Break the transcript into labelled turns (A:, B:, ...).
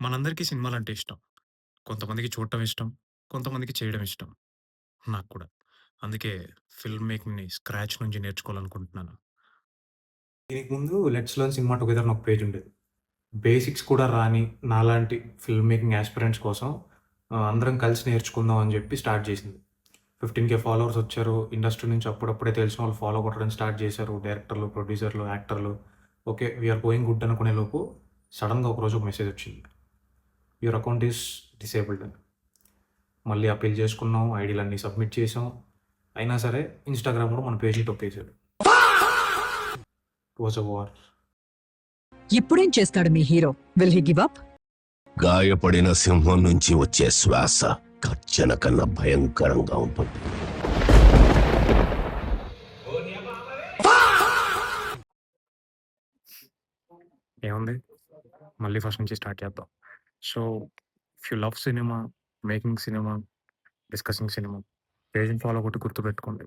A: మనందరికీ సినిమాలంటే ఇష్టం. కొంతమందికి చూడటం ఇష్టం. కొంతమందికి చేయడం ఇష్టం. నాకు కూడా. అందుకే ఫిల్మ్ మేకింగ్‌ని స్క్రాచ్ నుంచి నేర్చుకోవాలనుకుంటున్నాను. దీనికి ముందు 'లెట్స్ లెర్న్ సినిమా టుగెదర్' అని ఒక పేజ్ ఉండేది. బేసిక్స్ కూడా రాని నాలాంటి ఫిల్మ్ మేకింగ్ యాస్పిరెంట్స్ కోసం అందరం కలిసి నేర్చుకుందాం అని చెప్పి స్టార్ట్ చేసింది. 15,000 ఫాలోవర్స్ వచ్చారు. ఇండస్ట్రీ నుంచి అప్పుడప్పుడే తెలిసిన వాళ్ళు ఫాలో కొట్టడం స్టార్ట్ చేశారు. డైరెక్టర్లు, ప్రొడ్యూసర్లు, యాక్టర్లు. Okay. We are going good అనుకునే లోపు సడెన్‌గా ఒకరోజు ఒక మెసేజ్ వచ్చింది. యువర్ అకౌంట్ ఈస్ డిసేబుల్డ్ అని. మళ్ళీ అప్పీల్ చేసుకున్నాం. ఐడీలన్నీ సబ్మిట్ చేసాం. అయినా సరే ఇన్‌స్టాగ్రామ్ కూడా మన పేజ్‌ని తొక్కేసాడు. It was a war.
B: ఇప్పుడేం చేస్తాడు మీ hero? Will he give up?
C: గాయపడిన సింహం నుంచి వచ్చే శ్వాస గర్జన కన్నా భయంకరంగా ఉంటుంది.
A: ఏముంది? మళ్ళీ ఫస్ట్ నుంచి స్టార్ట్ చేద్దాం. So, if you love cinema, making cinema, discussing cinema, పేజ్‌ని ఫాలో కొట్టి గుర్తుపెట్టుకోండి.